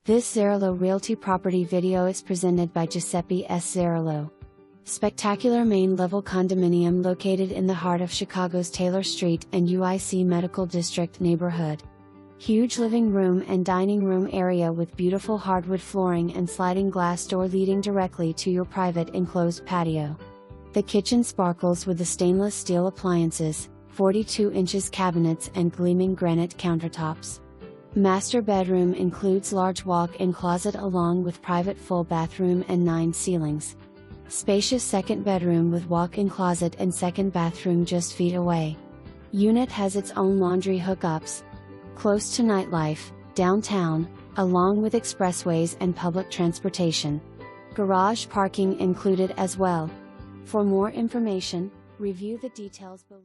This Zerillo Realty property video is presented by Giuseppe S. Zerillo. Spectacular main-level condominium located in the heart of Chicago's Taylor Street and UIC Medical District neighborhood. Huge living room and dining room area with beautiful hardwood flooring and sliding glass door leading directly to your private enclosed patio. The kitchen sparkles with the stainless steel appliances, 42 inches cabinets and gleaming granite countertops. Master bedroom includes large walk-in closet along with private full bathroom and 9 ceilings. Spacious second bedroom with walk-in closet and second bathroom just feet away. Unit has its own laundry hookups. Close to nightlife, downtown, along with expressways and public transportation. Garage parking included as well. For more information, review the details below.